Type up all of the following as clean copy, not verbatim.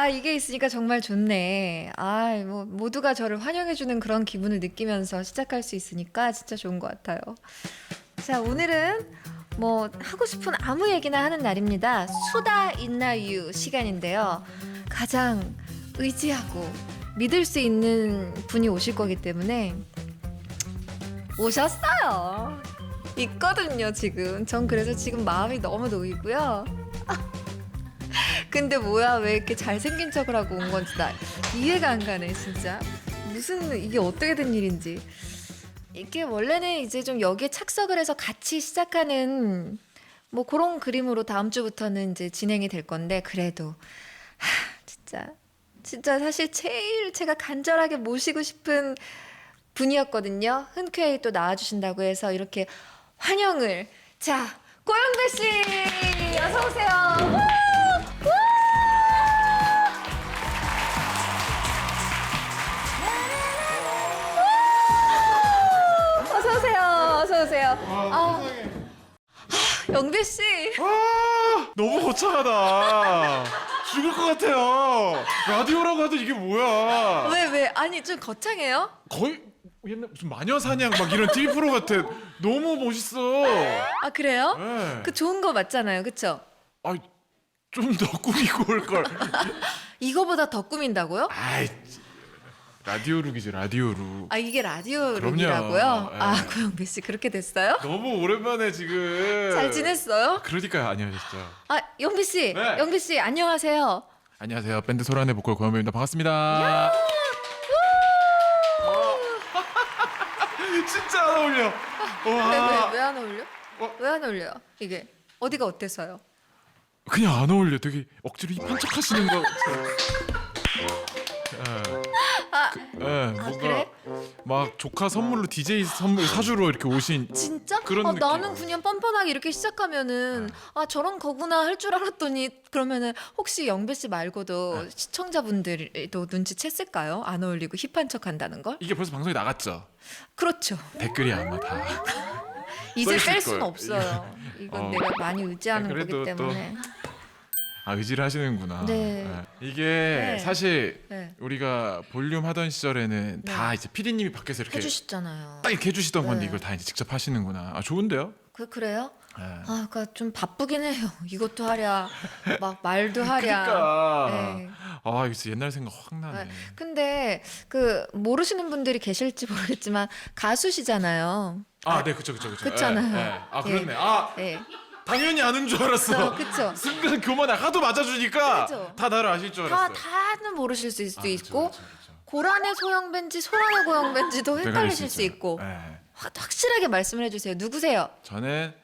아, 이게 있으니까 정말 좋네. 아, 뭐 모두가 저를 환영해주는 그런 기분을 느끼면서 시작할 수 있으니까 진짜 좋은 것 같아요. 자, 오늘은 뭐 하고 싶은 아무 얘기나 하는 날입니다. 수다인나 유 시간인데요. 가장 의지하고 믿을 수 있는 분이 오실 거기 때문에 오셨어요. 있거든요, 지금. 전 그래서 지금 마음이 너무 놓이고요. 근데 뭐야, 왜 이렇게 잘생긴 척을 하고 온 건지 나 이해가 안 가네, 진짜. 무슨, 이게 어떻게 된 일인지. 이게 원래는 이제 좀 여기에 착석을 해서 같이 시작하는 뭐 그런 그림으로 다음 주부터는 이제 진행이 될 건데, 그래도 진짜 사실 제일 제가 간절하게 모시고 싶은 분이었거든요. 흔쾌히 또 나와주신다고 해서 이렇게 환영을. 자, 고영배 씨 어서 오세요. 우! 우! 어서 오세요. 어서 오세요. 영배 씨. 너무 거창하다. 죽을 것 같아요. 라디오라고 하도 이게 뭐야? 왜? 아니 좀 거창해요? 거의 옛날 무슨 마녀사냥 막 이런 TV 프로 같아. 너무 멋있어. 아, 그래요? 네. 그 좋은 거 맞잖아요, 그쵸? 좀 더 꾸미고 올 걸. 이거보다 더 꾸민다고요? 아이, 라디오룩이지, 라디오룩. 아, 이게 라디오 그럼요. 룩이라고요? 네. 아, 고영배 씨 그렇게 됐어요? 너무 오랜만에 지금. 잘 지냈어요? 그러니까요, 안녕하셨죠. 아, 영배 씨, 네. 영배 씨 안녕하세요. 안녕하세요, 밴드 소란의 보컬 고영배입니다. 반갑습니다. 진짜 안 어울려. 왜 안 어울려? 왜 안 어울려요? 이게 어디가 어때서요? 그냥 안 어울려. 되게 억지로 힙한 척 하시는 거. 뭔가 그래? 막 조카 선물로 DJ 선물 사주러 이렇게 오신 진짜? 그런 느낌. 나는 그냥 뻔뻔하게 이렇게 시작하면은 저런 거구나 할 줄 알았더니, 그러면은 혹시 영배 씨 말고도 시청자분들도 눈치챘을까요? 안 어울리고 힙한 척 한다는 걸? 이게 벌써 방송에 나갔죠. 그렇죠. 댓글이 아마 다. 이제 써있을 뺄 수는 걸. 없어요. 이건 내가 많이 의지하는 거기 그래도 때문에. 의지를 하시는구나. 네. 이게 네. 사실 네. 우리가 볼륨 하던 시절에는 네. 다 이제 PD님이 밖에서 이렇게 해주시잖아요. 딱 이렇게 해주시던 건데 네. 이걸 다 이제 직접 하시는구나. 좋은데요? 그래요? 네. 그러니까 좀 바쁘긴 해요. 이것도 하랴, 막 말도 하랴. 그러니까. 네. 여기서 옛날 생각 확 나네. 네. 근데 모르시는 분들이 계실지 모르겠지만 가수시잖아요. 네, 그쵸. 그렇잖아요. 그렇네. 네. 당연히 아는 줄 알았어. 그쵸. 순간 교만에 하도 맞아주니까 그쵸. 다 나를 아실 줄 알았어. 다는 모르실 수도 그쵸, 있고, 그쵸. 고란의 소영벤지, 소란의 고영벤지도 헷갈리실 수 있고. 네. 확실하게 말씀을 해주세요. 누구세요? 저는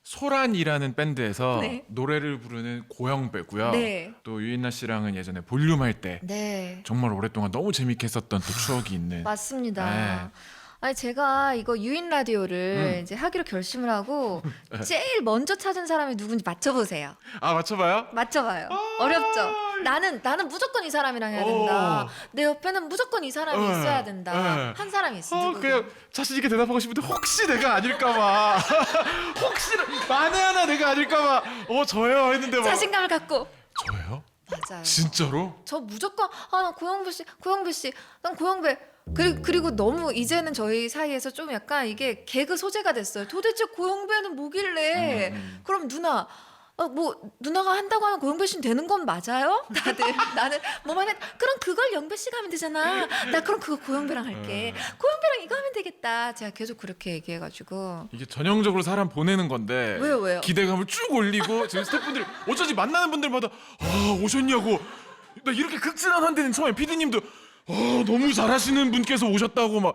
소란이라는 밴드에서 네. 노래를 부르는 고영배고요. 네. 또 유인나 씨랑은 예전에 볼륨 할 때 네. 정말 오랫동안 너무 재밌게 했었던 또 추억이 있는. 맞습니다. 네. 아니, 제가 이거 유인라디오를 이제 하기로 결심을 하고 제일 먼저 찾은 사람이 누군지 맞춰보세요. 맞춰봐요? 맞춰봐요. 어렵죠? 나는 무조건 이 사람이랑 해야 된다. 내 옆에는 무조건 이 사람이 있어야 된다. 한 사람이 있어. 누구? 그냥 자신 있게 대답하고 싶은데 혹시 내가 아닐까봐. 혹시 만에 하나 내가 아닐까봐. 저요 했는데 막. 자신감을 갖고. 저예요? 맞아요. 진짜로? 저 무조건 나 고영배 씨, 난 고영배. 그리고 너무 이제는 저희 사이에서 좀 약간 이게 개그 소재가 됐어요. 도대체 고영배는 뭐길래? 그럼 누나가 한다고 하면 고영배 씨는 되는 건 맞아요? 다들 나는 뭐만 해. 그럼 그걸 영배 씨가 하면 되잖아. 나 그럼 그거 고영배랑 할게. 고영배랑 이거 하면 되겠다. 제가 계속 그렇게 얘기해가지고. 이게 전형적으로 사람 보내는 건데. 왜요? 기대감을 쭉 올리고 지금 스태프분들이 어쩌지 만나는 분들마다 오셨냐고. 나 이렇게 극진한 데는 처음에 PD님도 너무 잘하시는 분께서 오셨다고 막.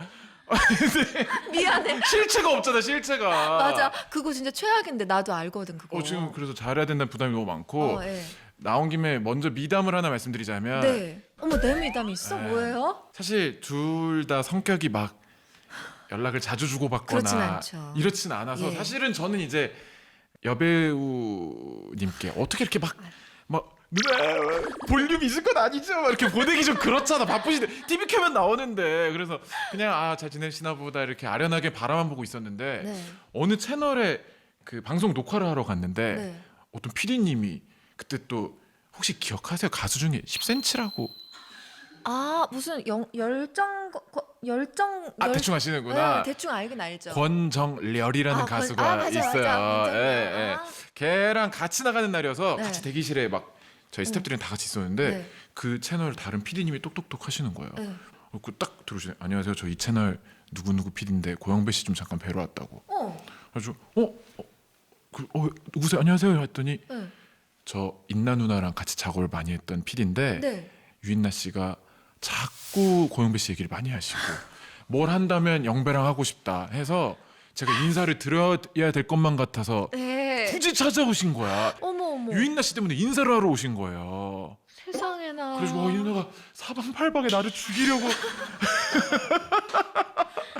미안해. 실체가 없잖아, 실체가. 맞아. 그거 진짜 최악인데 나도 알거든 그거. 지금 그래서 잘해야 된다는 부담이 너무 많고. 네. 나온 김에 먼저 미담을 하나 말씀드리자면. 네. 어머, 내 미담이 있어? 뭐예요? 사실 둘 다 성격이 막 연락을 자주 주고받거나 그렇진 않죠. 이렇진 않아서 예. 사실은 저는 이제 여배우님께 어떻게 이렇게 막 누나 볼륨 있을 건 아니죠? 막 이렇게 보내기 좀 그렇잖아. 바쁘신데 TV 켜면 나오는데. 그래서 그냥 잘 지내시나 보다 이렇게 아련하게 바라만 보고 있었는데 네. 어느 채널에 그 방송 녹화를 하러 갔는데 네. 어떤 PD님이 그때 또 혹시 기억하세요? 가수 중에 10cm라고 아 무슨 열정 대충 아시는구나. 네, 대충 알긴 알죠. 권정렬이라는 가수가 맞아, 있어요. 맞아. 예, 예. 걔랑 같이 나가는 날이어서 네. 같이 대기실에 막 저희 스태프들이랑 다 같이 있었는데 네. 그 채널 다른 PD님이 똑똑똑 하시는 거예요. 네. 딱 들어오시네. 안녕하세요. 저 이 채널 누구누구 PD인데 고영배 씨 좀 잠깐 뵈러 왔다고. 그래서 누구세요? 안녕하세요. 했더니 네. 저 인나 누나랑 같이 작업을 많이 했던 PD인데 네. 유인나 씨가 자꾸 고영배 씨 얘기를 많이 하시고 뭘 한다면 영배랑 하고 싶다 해서 제가 인사를 드려야 될 것만 같아서 네. 굳이 찾아오신 거야. 어머. 유인나 씨 때문에 인사를 하러 오신 거예요. 세상에나. 그래서 이 누나가 사방팔방에 나를 죽이려고.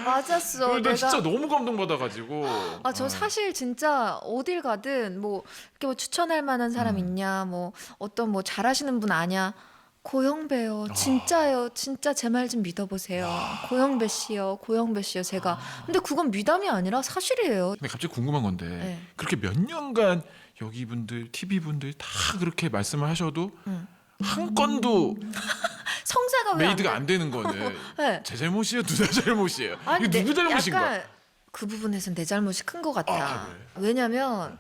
맞았어. 나 진짜 너무 감동받아가지고. 저 사실 진짜 어딜 가든 뭐 이렇게 뭐 추천할 만한 사람 있냐, 뭐 어떤 뭐 잘하시는 분 아냐. 고영배요, 진짜요, 진짜 제 말 좀 믿어보세요. 고영배 씨요. 제가. 근데 그건 미담이 아니라 사실이에요. 근데 갑자기 궁금한 건데 네. 그렇게 몇 년간 여기 분들, TV 분들 다 그렇게 말씀을 하셔도 한 건도 성사가 왜 메이드가 안 되는 거는 네. 제 잘못이에요, 누나 잘못이에요? 아니, 이게 누구 잘못인 거야? 약간 그 부분에서는 내 잘못이 큰 것 같아. 그래. 왜냐면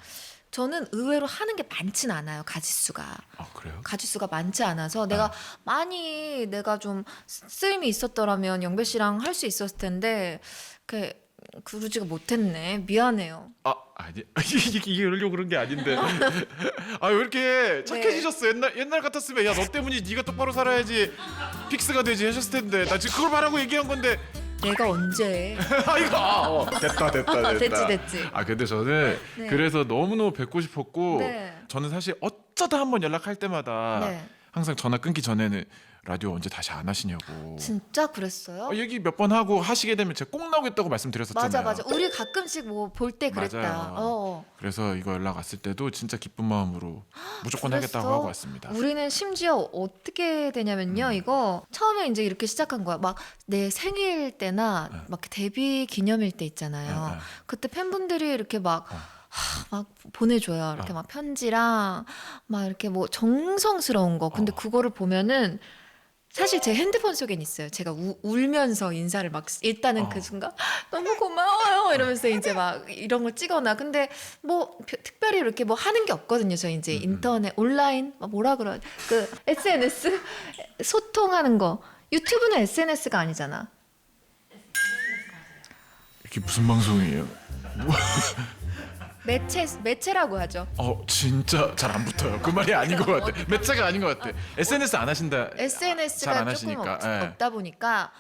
저는 의외로 하는 게 많진 않아요. 가지수가. 그래요? 가지수가 많지 않아서 내가 좀 쓰임이 있었더라면 영배 씨랑 할 수 있었을 텐데 그러지가 못했네. 미안해요. 아니 이게 이러려고 그런 게 아닌데. 왜 이렇게 착해지셨어? 옛날 같았으면 야 너 때문이 네가 똑바로 살아야지 픽스가 되지 하셨을 텐데 나 지금 그걸 말하고 얘기한 건데. 내가 언제? 이거 됐다. 됐지. 근데 저는 네. 그래서 너무너무 뵙고 싶었고 네. 저는 사실 어쩌다 한번 연락할 때마다 네. 항상 전화 끊기 전에는 라디오 언제 다시 안 하시냐고. 진짜 그랬어요? 얘기 몇 번 하고 하시게 되면 제가 꼭 나오겠다고 말씀드렸었잖아요. 맞아. 우리 가끔씩 뭐 볼 때 그랬다. 맞아요. 그래서 이거 연락 왔을 때도 진짜 기쁜 마음으로 무조건 그랬어? 하겠다고 하고 왔습니다. 우리는 심지어 어떻게 되냐면요. 이거 처음에 이제 이렇게 시작한 거야. 막 내 생일 때나 막 데뷔 기념일 때 있잖아요. 그때 팬분들이 이렇게 막 보내줘요. 이렇게 막 편지랑 막 이렇게 뭐 정성스러운 거. 근데 그거를 보면은 사실 제 핸드폰 속엔 있어요. 제가 울면서 인사를 막 일단은 그 순간 너무 고마워요 이러면서 이제 막 이런 걸 찍어놔. 근데 뭐 특별히 이렇게 뭐 하는 게 없거든요. 저 이제 인터넷 온라인 뭐라 그러 그 SNS 소통하는 거. 유튜브는 SNS가 아니잖아. 이게 무슨 방송이에요? 매체라고 하죠. 진짜 잘 안 붙어요. 그 말이 아닌 것 같아. 매체가 아닌 것 같아. SNS 안 하신다. 잘 SNS가 안 조금 하시니까. 없다 보니까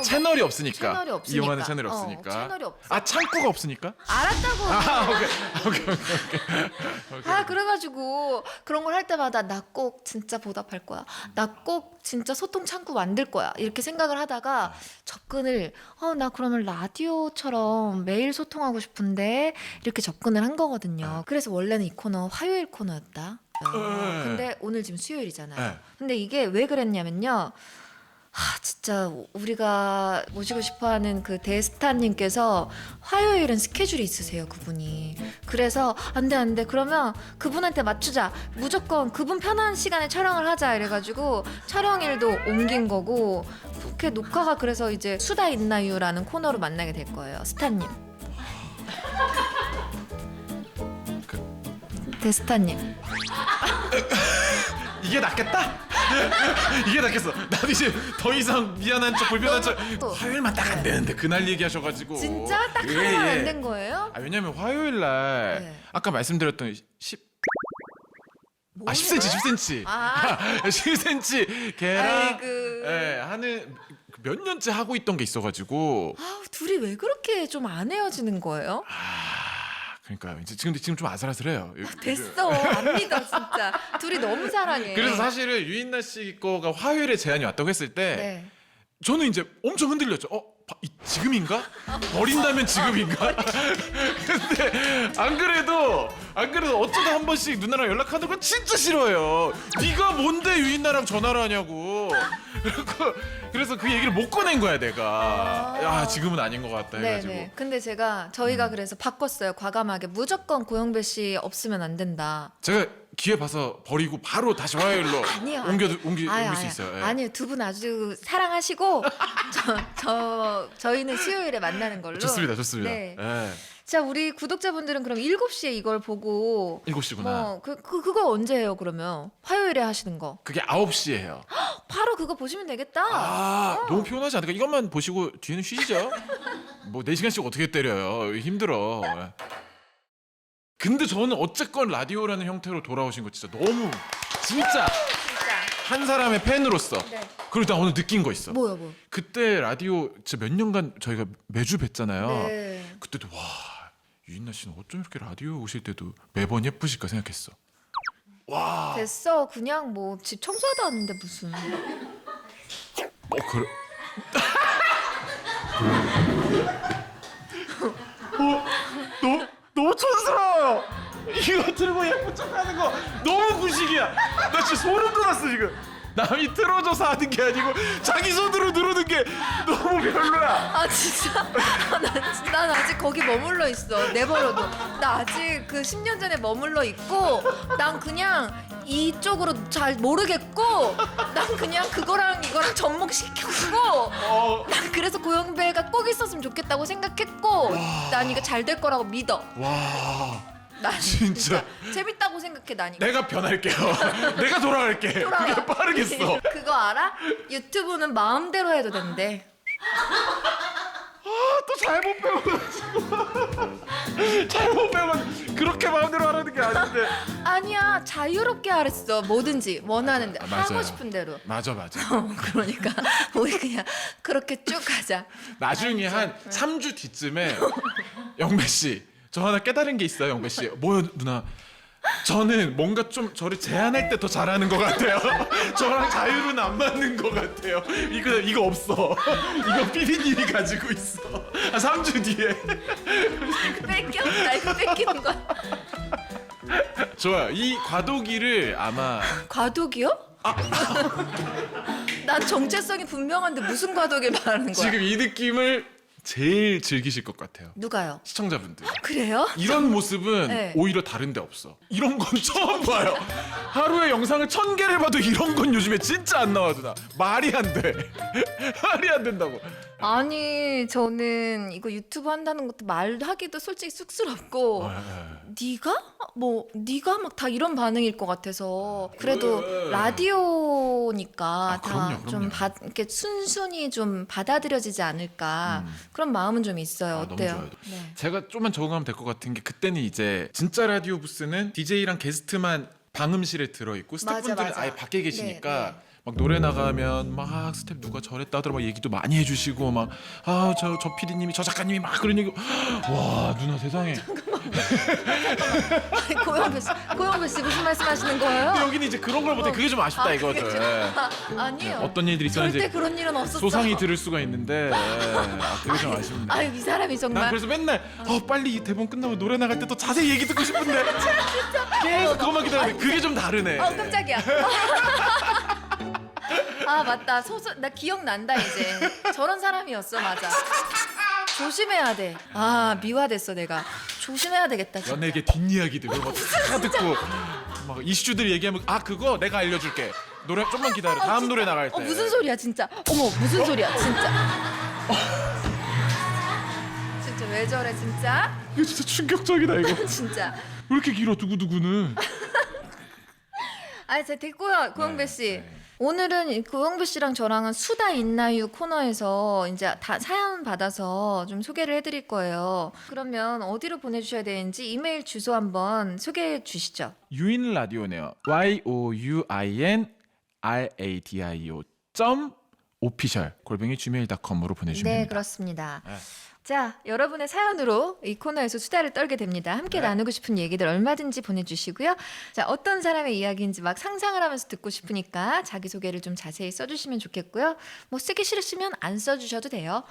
채널이 없으니까. 채널이 없으니까. 이용하는 채널이 없으니까. 채널이 없어. 창구가 없으니까. 알았다고. 오케이. 그래가지고 그런 걸 할 때마다 나 꼭 진짜 보답할 거야. 나 꼭 진짜 소통 창구 만들 거야. 이렇게 생각을 하다가 접근을 나 그러면 라디오처럼 매일 소통하고 싶은데 이렇게 접근을 한 거거든요. 그래서 원래는 이 코너 화요일 코너였다. 근데 오늘 지금 수요일이잖아요. 근데 이게 왜 그랬냐면요. 진짜 우리가 모시고 싶어하는 그 대스타님께서 화요일은 스케줄이 있으세요, 그분이. 그래서 안 돼. 그러면 그분한테 맞추자. 무조건 그분 편한 시간에 촬영을 하자 이래가지고 촬영일도 옮긴 거고. 그렇게 녹화가 그래서 이제 수다인나유라는 코너로 만나게 될 거예요, 스타님. 대스타님. 이게 낫겠다? 이게 낫겠어. 나도 이제 더 이상 미안한 척 불편한 척 화요일만 딱 안 되는데 그날 얘기하셔가지고. 진짜 딱 하루만 안 된 거예요? 왜냐면 화요일 날 아까 말씀드렸던 10cm 10cm 걔랑 하는 몇 년째 하고 있던 게 있어가지고. 둘이 왜 그렇게 좀 안 헤어지는 거예요? 그러니까 지금 좀 아슬아슬해요. 됐어. 안 믿어 진짜. 둘이 너무 사랑해. 그래서 사실은 유인나 씨 거가 화요일에 제안이 왔다고 했을 때 저는 이제 엄청 흔들렸죠. 지금인가? 버린다면 지금인가? 근데 안 그래도 어쩌다 한 번씩 누나랑 연락하는 건 진짜 싫어요. 네가 뭔데 유인나랑 전화를 하냐고. 그래서 그 얘기를 못 꺼낸 거야 내가. 지금은 아닌 것 같다 해가지고. 네네. 근데 저희가 그래서 바꿨어요. 과감하게 무조건 고영배 씨 없으면 안 된다. 제가 기회 봐서 버리고 바로 다시 화요일로 아니요. 옮길 수 있어요. 예. 아니요. 두 분 아주 사랑하시고 저희는 수요일에 만나는 걸로. 좋습니다. 네. 예. 자, 우리 구독자분들은 그럼 7시에 이걸 보고 7시구나. 그거 언제 해요, 그러면? 화요일에 하시는 거. 그게 9시에 해요. 바로 그거 보시면 되겠다. 너무 피곤하지 않을까? 이것만 보시고 뒤에는 쉬시죠. 뭐 4시간씩 어떻게 때려요. 힘들어. 예. 근데 저는 어쨌건 라디오라는 형태로 돌아오신 거 진짜 너무 진짜 한 사람의 팬으로서 네. 그리고 나 오늘 느낀 거 있어. 뭐요? 그때 라디오 진짜 몇 년간 저희가 매주 뵀잖아요. 네. 그때도 와 유인나 씨는 어쩜 이렇게 라디오 오실 때도 매번 예쁘실까 생각했어. 와. 됐어. 그냥 뭐 집 청소하다 왔는데 무슨. 그래. 너무 촌스러워요. 이거 들고 예쁜 척하는 거 너무 구식이야. 나 진짜 소름 돋았어 지금. 남이 틀어줘서 하는 게 아니고 자기 손으로 누르는 게 너무 별로야. 아 진짜? 난 아직 거기 머물러 있어. 내버려둬. 나 아직 그 10년 전에 머물러 있고 난 그냥 이쪽으로 잘 모르겠고 난 그냥 그거랑 이거랑 접목시켰고 난 그래서 고영배가 꼭 있었으면 좋겠다고 생각했고 난 이거 잘 될 거라고 믿어. 와. 난 진짜. 재밌다고 생각해. 난 이거. 내가 변할게요. 내가 돌아갈게. 그게 빠르겠어. 그거 알아? 유튜브는 마음대로 해도 된대. 또 잘못 배워가지고 잘못 배우면 그렇게 마음대로 하라는 게 아닌데. 아니야, 자유롭게 하랬어. 뭐든지 원하는 대로 하고 맞아요. 싶은 대로. 맞아. 그러니까 우리 그냥 그렇게 쭉 가자. 나중에 한 3주 뒤쯤에 영배 씨, 저 하나 깨달은 게 있어요. 영배 씨. 뭐요, 누나? 저는 뭔가 좀 저를 제한할 때 더 잘하는 것 같아요. 저랑 자유는 안 맞는 것 같아요. 이거 없어. 이거 피디님이 가지고 있어. 한 3주 뒤에. 뺏겨? 나 이거 뺏기는 거야. 좋아요. 이 과도기를 아마 과도기요? 난 정체성이 분명한데 무슨 과도기를 말하는 거야? 지금 이 느낌을 제일 즐기실 것 같아요. 누가요? 시청자분들. 그래요? 이런 모습은 네. 오히려 다른 데 없어. 이런 건 처음 봐요. 하루에 영상을 1000개를 봐도 이런 건 요즘에 진짜 안 나와, 누나. 말이 안 돼. 말이 안 된다고. 아니 저는 이거 유튜브 한다는 것도 말하기도 솔직히 쑥스럽고 네가 막 다 이런 반응일 것 같아서 그래도 라디오니까 다 좀 이렇게 순순히 좀 받아들여지지 않을까 그런 마음은 좀 있어요. 어때요? 너무 좋아요. 네. 제가 좀만 적응하면 될 것 같은 게 그때는 이제 진짜 라디오 부스는 DJ랑 게스트만 방음실에 들어있고 스태프분들은 맞아. 아예 밖에 계시니까 네. 막 노래 나가면 막 스태프 누가 저랬다 하더라 막 얘기도 많이 해주시고 막 저 PD님이 저 작가님이 막 그런 얘기 와 누나 세상에. 아니, 고영배 씨 무슨 말씀하시는 거예요? 근데 여기는 이제 그런 걸 못해. 그게 좀 아쉽다 이거죠. 아니에요. 어떤 일들이 있었는지 절대 그런 일은 없었어. 소상히 들을 수가 있는데 그게 좀 아쉽네. 아유 이 사람이 정말. 난 그래서 맨날 빨리 이 대본 끝나고 노래 나갈 때 또 자세히 얘기 듣고 싶은데 계속 그것만 기다리는데 그게 좀 다르네. 깜짝이야. 아 맞다. 나 기억난다 이제. 저런 사람이었어. 맞아. 조심해야 돼. 미화됐어 내가. 조심해야 되겠다 진짜. 연예계 뒷이야기들 그런 거다 듣고 막 이슈들 얘기하면 그거 내가 알려줄게. 노래 좀만 기다려. 다음 노래 나갈 때. 무슨 소리야 진짜. 어머 무슨 소리야 진짜. 진짜 왜 저래 진짜. 이거 진짜 충격적이다 이거. 진짜. 왜 이렇게 길어 두구두구는. 아니 제가 됐고요 고영배 씨. 오늘은 고영배 씨랑 저랑은 수다인나유 코너에서 이제 다 사연 받아서 좀 소개를 해드릴 거예요. 그러면 어디로 보내주셔야 되는지 이메일 주소 한번 소개해 주시죠. 유인라디오네요. youinradio.official @gmail.com으로 보내주시면 네 됩니다. 그렇습니다. 자, 여러분의 사연으로 이 코너에서 수다를 떨게 됩니다. 함께 나누고 싶은 얘기들 얼마든지 보내주시고요. 자, 어떤 사람의 이야기인지 막 상상을 하면서 듣고 싶으니까 자기소개를 좀 자세히 써주시면 좋겠고요. 뭐 쓰기 싫으시면 안 써주셔도 돼요.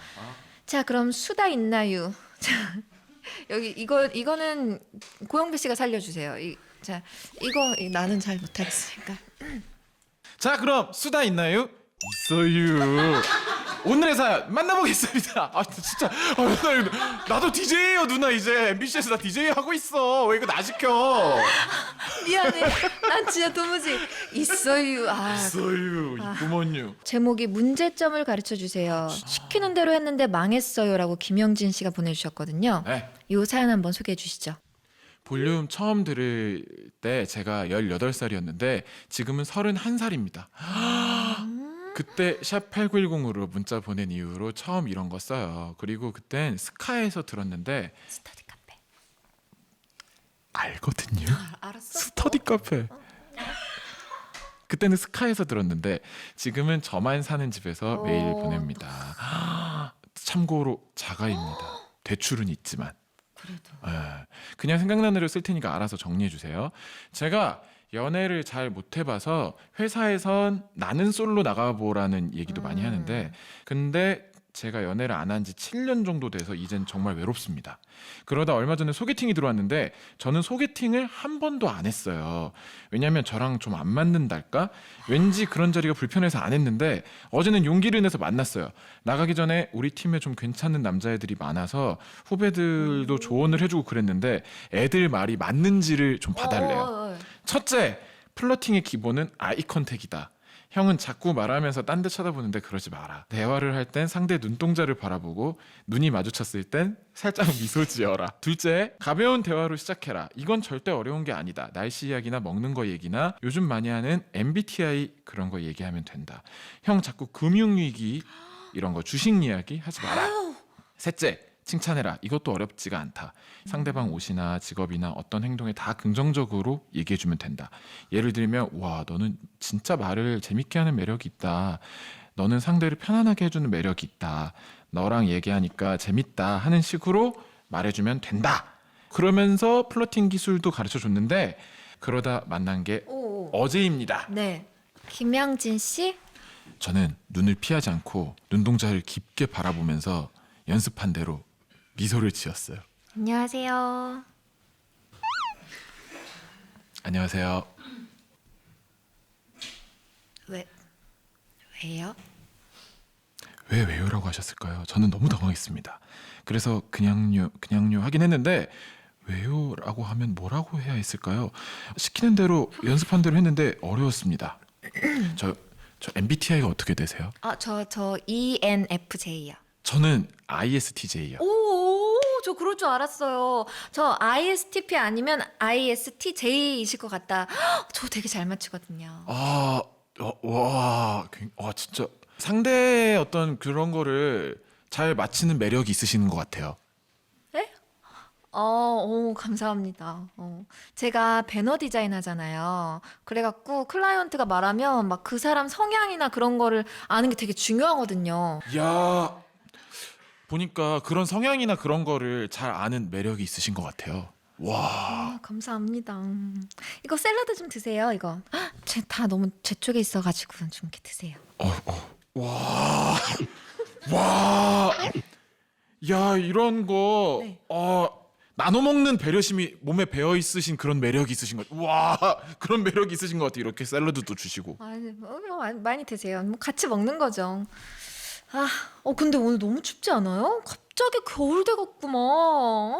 자, 그럼 수다 있나요? 자, 여기 이거는 고영배 씨가 살려주세요. 이거 나는 잘 못하겠으니까. 자 그럼 수다 있나요? 있어요. 오늘의 사연 만나보겠습니다. 진짜 나도 DJ예요 누나. 이제 MBC에서 나 DJ 하고 있어. 왜 이거 나 시켜? 미안해. 난 진짜 도무지 있어요. 있어요. 이구먼요. 제목이 문제점을 가르쳐 주세요. 시키는 대로 했는데 망했어요라고 김영진 씨가 보내주셨거든요. 네. 이 사연 한번 소개해 주시죠. 볼륨 처음 들을 때 제가 18살이었는데 지금은 31살입니다. 그때 샵 8910으로 문자 보낸 이후로 처음 이런 거 써요. 그리고 그땐 스카에서 들었는데 스터디 카페. 알거든요. 알았어. 스터디 카페. 그때는 스카에서 들었는데 지금은 저만 사는 집에서 매일 보냅니다. 참고로 자가입니다. 대출은 있지만. 그래도. 그냥 생각나는 대로 쓸 테니까 알아서 정리해 주세요. 제가 연애를 잘 못 해봐서 회사에선 나는 솔로 나가보라는 얘기도 많이 하는데 근데 제가 연애를 안 한 지 7년 정도 돼서 이젠 정말 외롭습니다. 그러다 얼마 전에 소개팅이 들어왔는데 저는 소개팅을 한 번도 안 했어요. 왜냐면 저랑 좀 안 맞는달까? 왠지 그런 자리가 불편해서 안 했는데 어제는 용기를 내서 만났어요. 나가기 전에 우리 팀에 좀 괜찮은 남자애들이 많아서 후배들도 조언을 해주고 그랬는데 애들 말이 맞는지를 좀 봐달래요. 첫째, 플러팅의 기본은 아이 컨택이다. 형은 자꾸 말하면서 딴 데 쳐다보는데 그러지 마라. 대화를 할 땐 상대 눈동자를 바라보고 눈이 마주쳤을 땐 살짝 미소 지어라. 둘째, 가벼운 대화로 시작해라. 이건 절대 어려운 게 아니다. 날씨 이야기나 먹는 거 얘기나 요즘 많이 하는 MBTI 그런 거 얘기하면 된다. 형 자꾸 금융위기 이런 거 주식 이야기 하지 마라. 셋째, 칭찬해라. 이것도 어렵지가 않다. 상대방 옷이나 직업이나 어떤 행동에 다 긍정적으로 얘기해주면 된다. 예를 들면 와 너는 진짜 말을 재밌게 하는 매력이 있다. 너는 상대를 편안하게 해주는 매력이 있다. 너랑 얘기하니까 재밌다 하는 식으로 말해주면 된다. 그러면서 플러팅 기술도 가르쳐줬는데 그러다 만난 게 어제입니다. 네. 김영진 씨? 저는 눈을 피하지 않고 눈동자를 깊게 바라보면서 연습한 대로 미소를 지었어요. 안녕하세요. 안녕하세요. 왜요? 왜요라고 하셨을까요? 저는 너무 당황했습니다. 그래서 그냥요 하긴 했는데 왜요라고 하면 뭐라고 해야 했을까요? 시키는 대로 연습한 대로 했는데 어려웠습니다. 저 MBTI가 어떻게 되세요? 저 ENFJ요. 저는 ISTJ요. 저 그럴 줄 알았어요. 저 ISTP 아니면 ISTJ이실 것 같다. 저 되게 잘 맞추거든요. 진짜 상대의 어떤 그런 거를 잘 맞히는 매력이 있으시는 것 같아요. 네? 감사합니다. 제가 배너 디자인 하잖아요. 그래갖고 클라이언트가 말하면 막 그 사람 성향이나 그런 거를 아는 게 되게 중요하거든요. 야, 보니까 그런 성향이나 그런 거를 잘 아는 매력이 있으신 것 같아요. 와. 감사합니다. 이거 샐러드 좀 드세요. 이거 다 너무 제 쪽에 있어가지고 좀 이렇게 드세요. 와. 야, 이런 거. 네. 나눠 먹는 배려심이 몸에 배어 있으신 그런 매력이 있으신 것 같아요. 와, 그런 매력이 있으신 것 같아요. 이렇게 샐러드도 주시고. 많이 드세요. 뭐 같이 먹는 거죠. 근데 오늘 너무 춥지 않아요? 갑자기 겨울 돼갖구만. 나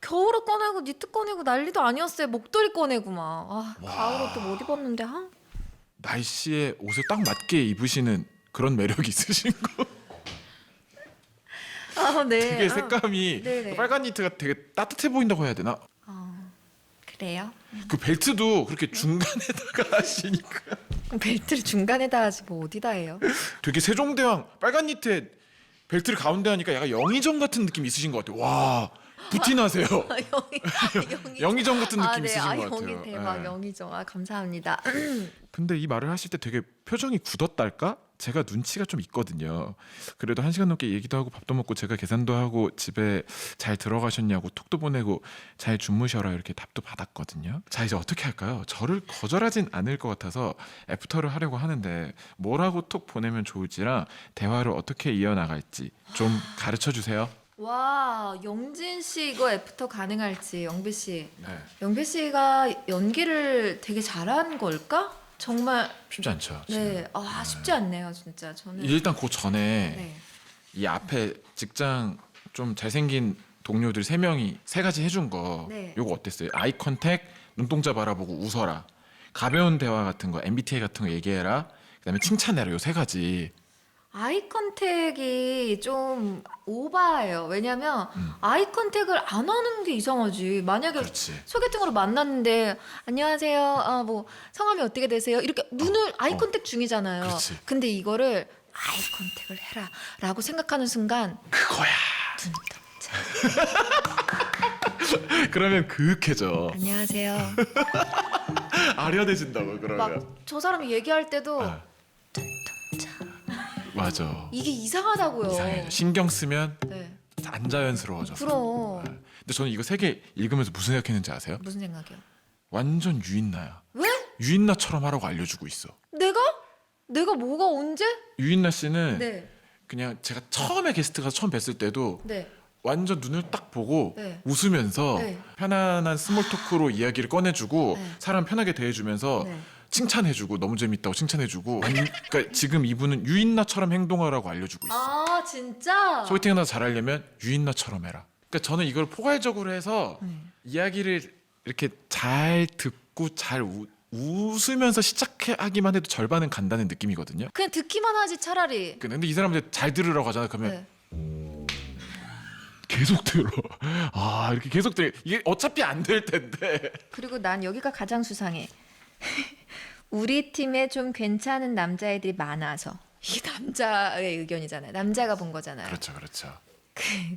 겨울에 꺼내고 니트 꺼내고 난리도 아니었어요. 목도리 꺼내고 막. 가을 옷도 못 입었는데. 날씨에 옷을 딱 맞게 입으시는 그런 매력이 있으신 거. 네. 되게 색감이 네네. 빨간 니트가 되게 따뜻해 보인다고 해야 되나? 그래요? 그 벨트도 그렇게 중간에다가 하시니까 그럼 벨트를 중간에다 하지 뭐 어디다 해요? 되게 세종대왕 빨간 니트에 벨트를 가운데 하니까 약간 영의정 같은 느낌이 있으신 것 같아요. 와, 부티나세요. 영의정 같은 느낌 네. 있으신 것 같아요. 영의 대박. 네. 영의정. 감사합니다. 근데 이 말을 하실 때 되게 표정이 굳었달까? 제가 눈치가 좀 있거든요. 그래도 1시간 넘게 얘기도 하고 밥도 먹고 제가 계산도 하고 집에 잘 들어가셨냐고 톡도 보내고 잘 주무셔라 이렇게 답도 받았거든요. 자, 이제 어떻게 할까요? 저를 거절하진 않을 것 같아서 애프터를 하려고 하는데 뭐라고 톡 보내면 좋을지랑 대화를 어떻게 이어나갈지 좀 가르쳐 주세요. 와, 영진 씨 이거 애프터 가능할지. 영배 씨. 네. 영배 씨가 연기를 되게 잘한 걸까? 정말 쉽지 않죠. 네. 쉽지 않네요, 진짜. 저는 일단 그 전에 네. 이 앞에 직장 좀 잘생긴 동료들 3명이 3가지 해준 거 네. 요거 어땠어요? 아이 컨택, 눈동자 바라보고 웃어라, 가벼운 대화 같은 거, MBTI 같은 거 얘기해라, 그다음에 칭찬해라. 요 3가지. 아이 컨택이 좀 오바예요. 왜냐면 아이 컨택을 안 하는 게 이상하지. 만약에 그렇지. 소개팅으로 만났는데 안녕하세요. 뭐 성함이 어떻게 되세요? 이렇게 눈을 아이 컨택 중이잖아요. 그렇지. 근데 이거를 아이 컨택을 해라라고 생각하는 순간 그거야. 눈동자. 그러면 그윽해져. 안녕하세요. 아련해진다고 그러면. 막 저 사람이 얘기할 때도 아, 눈동자. 맞아. 이게 이상하다고요. 이상해져. 신경 쓰면 네. 안 자연스러워져. 그럼 근데 저는 이거 3개 읽으면서 무슨 생각했는지 아세요? 무슨 생각이요? 완전 유인나야. 왜? 유인나처럼 하라고 알려주고 있어. 내가? 내가 뭐가 언제? 유인나 씨는 네. 그냥 제가 처음에 게스트 가서 처음 뵀을 때도 네. 완전 눈을 딱 보고 네. 웃으면서 네. 편안한 스몰 토크로 이야기를 꺼내주고 네. 사람 편하게 대해주면서 네. 칭찬해주고 너무 재밌다고 칭찬해주고 그러니까 지금 이분은 유인나처럼 행동하라고 알려주고 있어. 아 진짜? 소개팅을 나서 잘하려면 유인나처럼 해라. 그러니까 저는 이걸 포괄적으로 해서 이야기를 이렇게 잘 듣고 잘 웃으면서 시작하기만 해도 절반은 간다는 느낌이거든요. 그냥 듣기만 하지 차라리. 근데 이 사람들 잘 들으라고 하잖아. 그러면 네. 계속 들어. 아 이렇게 계속 들어. 이게 어차피 안 될 텐데. 그리고 난 여기가 가장 수상해. 우리 팀에 좀 괜찮은 남자애들이 많아서. 이게 남자의 의견이잖아요. 남자가 본 거잖아요. 그렇죠, 그렇죠.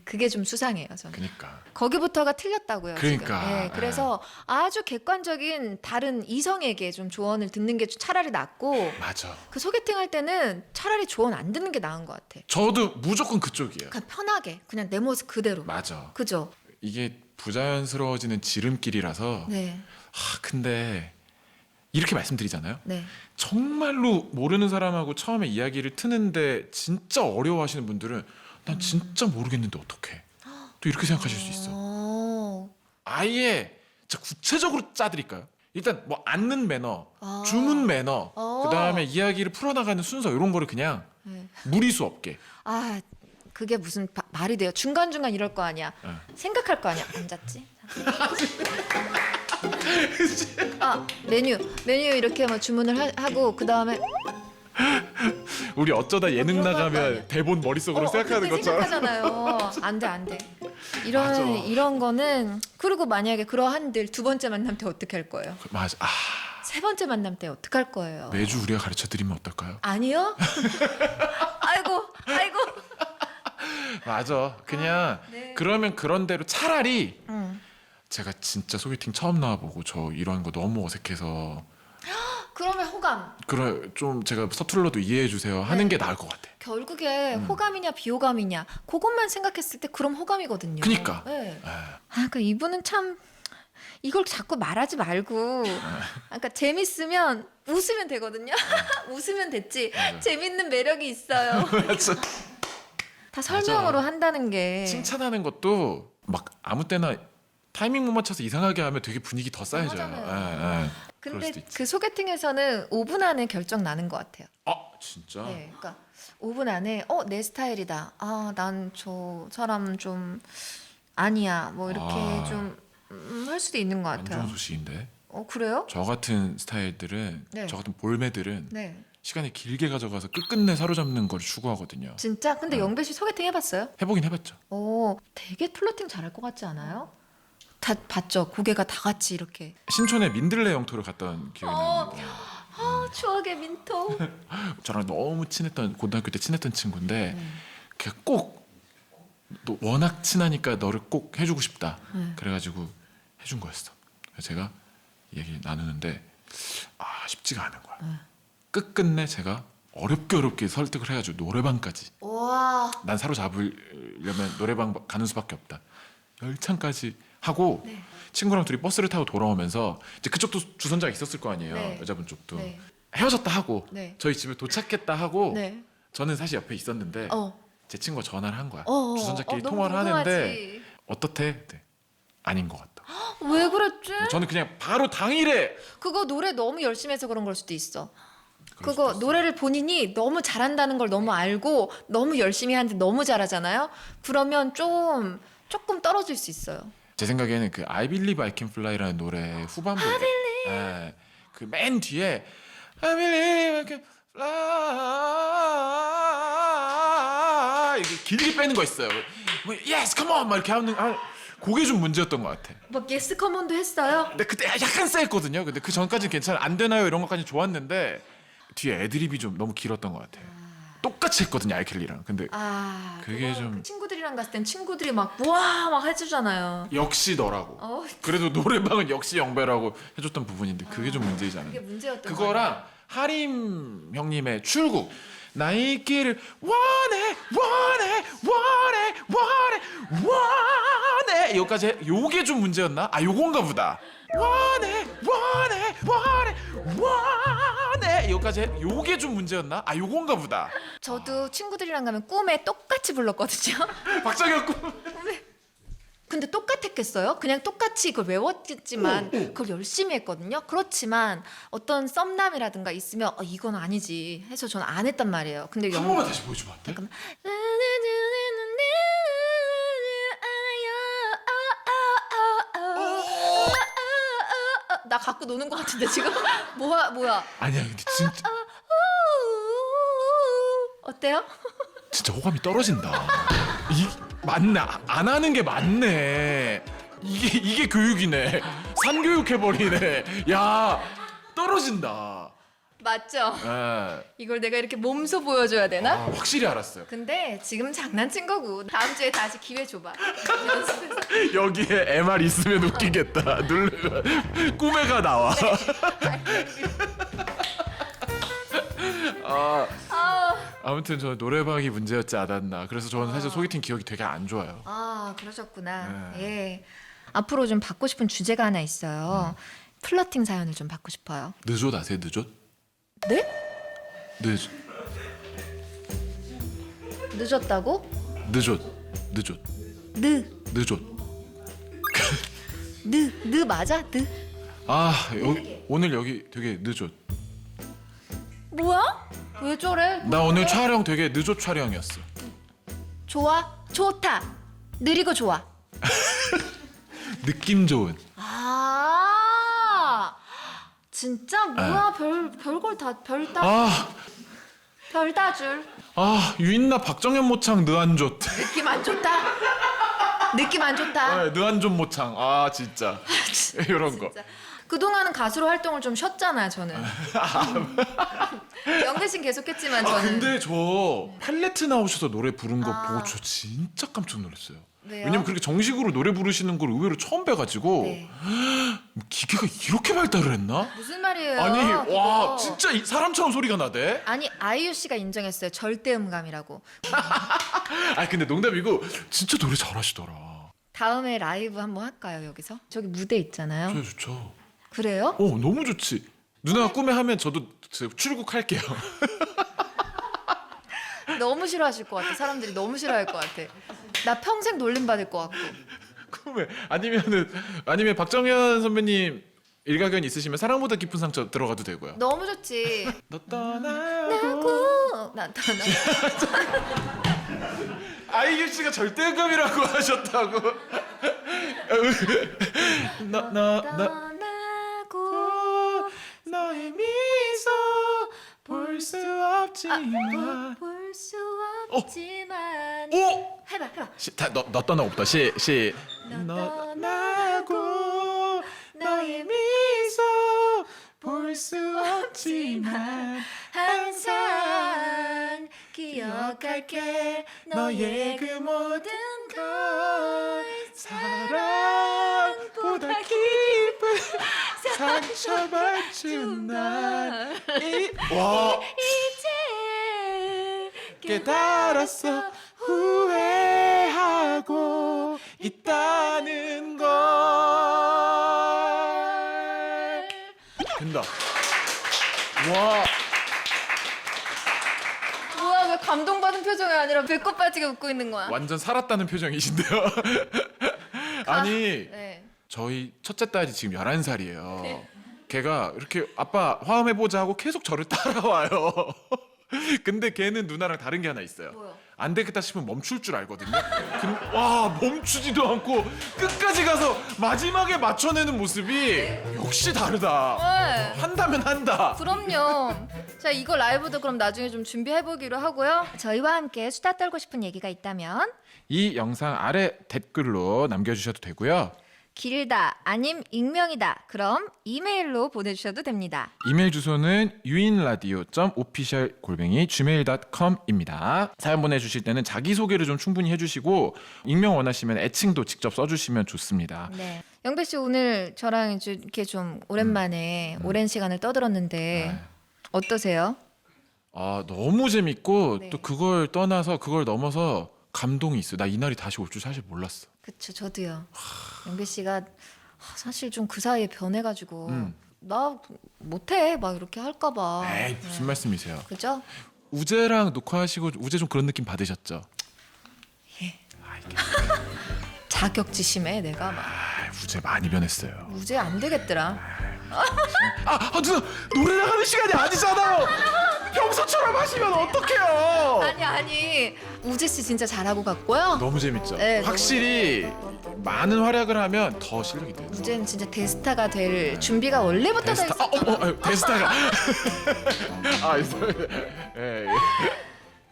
그게 좀 수상해요, 저는. 그러니까. 거기부터가 틀렸다고요. 그러니까. 지금. 네, 그래서 아주 객관적인 다른 이성에게 좀 조언을 듣는 게 차라리 낫고 맞아. 그 소개팅 할 때는 차라리 조언 안 듣는 게 나은 것 같아. 저도 무조건 그쪽이에요. 그냥 편하게 그냥 내 모습 그대로. 맞아. 그죠? 이게 부자연스러워지는 지름길이라서. 네, 근데 이렇게 말씀드리잖아요. 네. 정말로 모르는 사람하고 처음에 이야기를 트는데 진짜 어려워하시는 분들은 난 진짜 모르겠는데 어떡해. 또 이렇게 생각하실 수 있어. 아예 진짜 구체적으로 짜드릴까요? 일단 뭐 앉는 매너, 주문 매너, 그다음에 이야기를 풀어나가는 순서 이런 거를 그냥 네. 무리수 없게. 아, 그게 무슨 말이 돼요? 중간 중간 이럴 거 아니야. 네. 생각할 거 아니야. 앉았지? 아, 메뉴 이렇게 뭐 주문을 하고 그 다음에 우리 어쩌다 예능 이런 거할 거 나가면 아니야. 대본 머릿속으로 생각하는 그때 것처럼. 생각하잖아요. 안 돼. 맞아. 이런 거는 그리고 만약에 그러한들 두 번째 만남 때 어떻게 할 거예요? 맞아. 세 번째 만남 때 어떻게 할 거예요? 매주 우리가 가르쳐 드리면 어떨까요? 아니요? 아이고. 맞아. 그냥 네. 그러면 그런 대로 차라리 응. 제가 진짜 소개팅 처음 나와보고 저 이런 거 너무 어색해서 그러면 호감. 그래 좀 제가 서툴러도 이해해 주세요 하는 게 나을 것 같아. 결국에 호감이냐 비호감이냐 그것만 생각했을 때 그럼 호감이거든요. 그니까. 네. 아, 그러니까 이분은 참 이걸 자꾸 말하지 말고 그러니까 재밌으면 웃으면 되거든요. 웃으면 됐지. 맞아. 재밌는 매력이 있어요. 맞아. 다 설명으로 맞아. 한다는 게. 칭찬하는 것도 막 아무 때나 타이밍 못 맞춰서 이상하게 하면 되게 분위기 더 쌓여져요. 하잖아요. 그럴 근데 수도 있지. 그 소개팅에서는 5분 안에 결정 나는 것 같아요. 진짜? 네, 그러니까 5분 안에 내 스타일이다. 난 저 사람 좀 아니야. 뭐 이렇게 좀 할 수도 있는 것 안 같아요. 좋은 소식인데. 그래요? 저 같은 스타일들은 네. 저 같은 볼매들은 네. 시간이 길게 가져가서 끝끝내 사로잡는 걸 추구하거든요. 진짜? 근데 영배 씨 소개팅 해봤어요? 해보긴 해봤죠. 되게 플러팅 잘할 것 같지 않아요? 다 봤죠? 고개가 다 같이 이렇게. 신촌에 민들레 영토를 갔던 기억이 납니다. 추억의 민토. 저랑 너무 친했던 고등학교 때 친했던 친구인데 걔가 꼭 너 워낙 친하니까 너를 꼭 해주고 싶다. 그래가지고 해준 거였어. 그래서 제가 얘기 나누는데 쉽지가 않은 거야. 끝끝내 제가 어렵게 설득을 해가지고 노래방까지. 와. 난 사로잡으려면 노래방 가는 수밖에 없다. 열창까지 하고 친구랑 둘이 버스를 타고 돌아오면서 이제 그쪽도 주선자가 있었을 거 아니에요. 네. 여자분 쪽도 네. 헤어졌다 하고 네. 저희 집에 도착했다 하고 네. 저는 사실 옆에 있었는데 제 친구가 전화를 한 거야. 주선자끼리 너무 통화를 궁금하지. 하는데 어떻대? 네. 아닌 것 같다. 왜 그랬지? 저는 그냥 바로 당일에 그거 노래 너무 열심히 해서 그런 걸 수도 있어. 그럴 그거 수도 있어. 노래를 본인이 너무 잘한다는 걸 너무 알고 너무 열심히 하는데 너무 잘하잖아요. 그러면 좀 조금 떨어질 수 있어요. 제 생각에는 그 I Believe I Can Fly라는 노래 후반부에 예, 그 맨 뒤에 I Believe I Can Fly 이렇게 길게 빼는 거 있어요. 뭐 Yes, come on 막 이렇게 하는 그게 좀 문제였던 것 같아. 뭐 예스 커먼도 했어요? 근데 그때 약간 쎄했거든요. 근데 그 전까지는 괜찮아. 안 되나요? 이런 것까지 좋았는데 뒤에 애드립이 좀 너무 길었던 것 같아요. 똑같이 했거든요, 알켈리랑. 근데 그게 좀 친구들이랑 갔을 땐 친구들이 막 우와 막 해주잖아요. 역시 너라고. 그래도 노래방은 역시 영배라고 해줬던 부분인데 그게 좀 문제이지 않았나. 그게 문제였던 그거랑 하림 형님의 출국. 나의 길을 원해 여기까지 요게 좀 문제였나? 요건가 보다. 원해 여기까지 요게 좀 문제였나? 요건가 보다. 저도 친구들이랑 가면 꿈에 똑같이 불렀거든요. 박정현 꿈. 근데 똑같았겠어요? 그냥 똑같이 그걸 외웠겠지만 그걸 열심히 했거든요. 그렇지만 어떤 썸남이라든가 있으면 이건 아니지 해서 저는 안 했단 말이에요. 근데 한 번만 다시 보여주면 안 돼? 나 갖고 노는 것 같은데 지금 뭐야? 아니야 근데 진짜 어때요? 진짜 호감이 떨어진다. 맞네. 안 하는 게 맞네. 이게 교육이네. 산교육 해버리네. 야 떨어진다. 맞죠? 예. 이걸 내가 이렇게 몸소 보여줘야 되나? 확실히 알았어요. 근데 지금 장난친 거고 다음 주에 다시 기회 줘봐. 연습해서. 여기에 MR 있으면 웃기겠다. 누르면 꿈에가 나와. 아무튼 저 노래방이 문제였지 않았나. 그래서 저는 사실 소개팅 기억이 되게 안 좋아요. 그러셨구나. 예. 앞으로 좀 받고 싶은 주제가 하나 있어요. 플러팅 사연을 좀 받고 싶어요. 늦옷 아세요? 늦옷? 네? 늦었다고? 늦옷. 늦옷. 느 맞아? 느. 오늘 여기 되게 늦옷. 뭐야? 왜 저래? 나 오늘 촬영 되게 늦옷 촬영이었어. 좋아? 좋다. 느리고 좋아. 느낌 좋은. 진짜 뭐야? 별걸 다 별다 줄. 유인나 박정현 모창 느안좋. 느낌 안 좋다. 느안좋 모창. 진짜. 이런 거. 그동안은 가수로 활동을 좀 쉬었잖아요, 저는. 영배신 계속했지만 저는. 근데 저 팔레트 나오셔서 노래 부른 거 보고 저 진짜 깜짝 놀랐어요. 왜요? 왜냐면 그렇게 정식으로 노래 부르시는 걸 의외로 처음 뵈가지고 네. 기계가 이렇게 발달을 했나? 무슨 말이에요? 아니 와 그거. 진짜 사람처럼 소리가 나대. 아니 아이유 씨가 인정했어요. 절대 음감이라고. 근데 농담이고 진짜 노래 잘하시더라. 다음에 라이브 한번 할까요, 여기서? 저기 무대 있잖아요. 좋죠. 그래요? 너무 좋지. 누나가 꿈에 하면 저도 출국할게요. 너무 싫어하실 것 같아. 사람들이 너무 싫어할 것 같아. 나 평생 놀림 받을 것 같고. 꿈에 아니면 박정현 선배님 일가견 있으시면 사랑보다 깊은 상처 들어가도 되고요. 너무 좋지. 너 떠나고 나 떠나. 아이유 씨가 절대음감이라고 하셨다고. 너 떠나고 너의 미소 볼 수 없지만 볼 수 없지만. 오! 해봐. 너 떠나고 없다. 너 떠나고 너의 미소 볼 수 없지만 항상 기억할게 너의 그 모든 걸 사랑보다 깊은 상처만 준 날 와 이제 깨달았어 후회하고 있다는 걸. 된다. 와. 뭐야, 왜 감동받은 표정이 아니라 배꼽 빠지게 웃고 있는 거야? 완전 살았다는 표정이신데요. 아니 네. 저희 첫째 딸이 지금 11살이에요. 걔가 이렇게 아빠 화음해보자 하고 계속 저를 따라와요. 근데 걔는 누나랑 다른 게 하나 있어요. 뭐요? 안 되겠다 싶으면 멈출 줄 알거든요. 와 멈추지도 않고 끝까지 가서 마지막에 맞춰내는 모습이 역시 다르다. 네. 한다면 한다. 그럼요. 자, 이거 라이브도 그럼 나중에 좀 준비해보기로 하고요. 저희와 함께 수다 떨고 싶은 얘기가 있다면 이 영상 아래 댓글로 남겨주셔도 되고요. 길다 아님 익명이다 그럼 이메일로 보내주셔도 됩니다. 이메일 주소는 youinradio.official@gmail.com입니다. 사연 보내주실 때는 자기소개를 좀 충분히 해주시고 익명 원하시면 애칭도 직접 써주시면 좋습니다. 네. 영배 씨 오늘 저랑 이렇게 좀 오랜만에 오랜 시간을 떠들었는데 어떠세요? 아 너무 재밌고 네. 또 그걸 떠나서 그걸 넘어서 감동이 있어. 나 이날이 다시 올 줄 사실 몰랐어. 그쵸, 저도요. 영배 씨가 사실 좀 그 사이에 변해가지고 나 못해 막 이렇게 할까봐. 에이 무슨 말씀이세요? 그죠? 우재랑 녹화하시고 우재 좀 그런 느낌 받으셨죠? 자격지심해 내가 막. 우재 많이 변했어요. 우재 안 되겠더라. 누나 노래 나가는 시간이 아니잖아요. 평소처럼 하시면 어떡해요? 아니 우재 씨 진짜 잘하고 갔고요. 너무 재밌죠? 네, 확실히 많은 활약을 하면 더 실력이 돼요. 우재는 진짜 대스타가 될 준비가 원래부터 다 대스타? 있었잖아. 대스타가 예.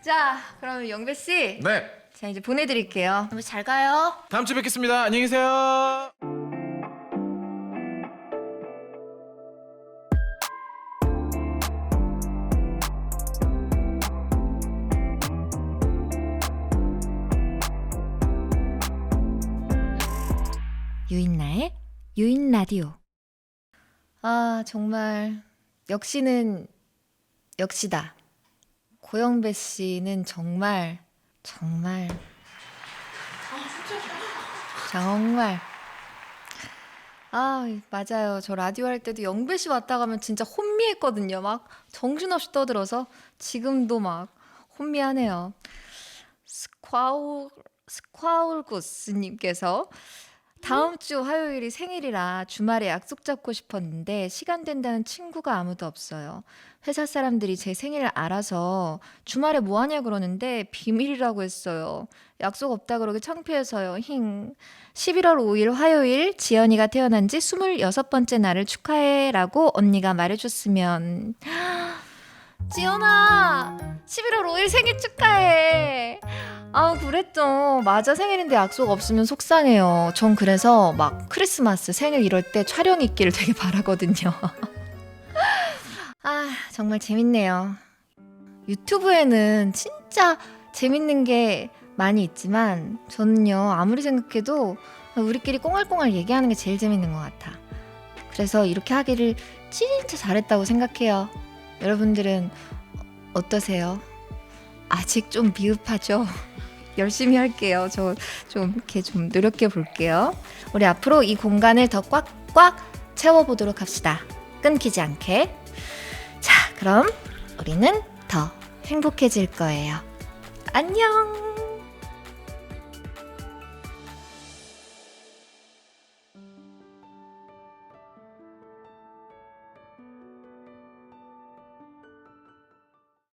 자, 그럼 영배 씨, 네 자 이제 보내드릴게요. 잘 가요. 다음 주에 뵙겠습니다. 안녕히 계세요. 유인나의 유인라디오. 아 정말 역시는 역시다. 고영배 씨는 정말 맞아요. 저 라디오 할 때도 영배 씨 왔다 가면 진짜 혼미했거든요. 막 정신없이 떠들어서 지금도 막 혼미하네요. 스ኳ울구스님께서 다음 주 화요일이 생일이라 주말에 약속 잡고 싶었는데 시간 된다는 친구가 아무도 없어요. 회사 사람들이 제 생일을 알아서 주말에 뭐 하냐 그러는데 비밀이라고 했어요. 약속 없다 그러기 창피해서요. 11월 5일 화요일 지연이가 태어난 지 26번째 날을 축하해라고 언니가 말해줬으면. 지연아 11월 5일 생일 축하해. 그랬죠. 맞아, 생일인데 약속 없으면 속상해요. 전 그래서 막 크리스마스 생일 이럴 때 촬영 있기를 되게 바라거든요. 정말 재밌네요. 유튜브에는 진짜 재밌는 게 많이 있지만 저는요 아무리 생각해도 우리끼리 꽁알꽁알 얘기하는 게 제일 재밌는 것 같아. 그래서 이렇게 하기를 진짜 잘했다고 생각해요. 여러분들은 어떠세요? 아직 좀 미흡하죠? 열심히 할게요. 저 좀 이렇게 좀 노력해 볼게요. 우리 앞으로 이 공간을 더 꽉꽉 채워보도록 합시다. 끊기지 않게. 자, 그럼 우리는 더 행복해질 거예요. 안녕.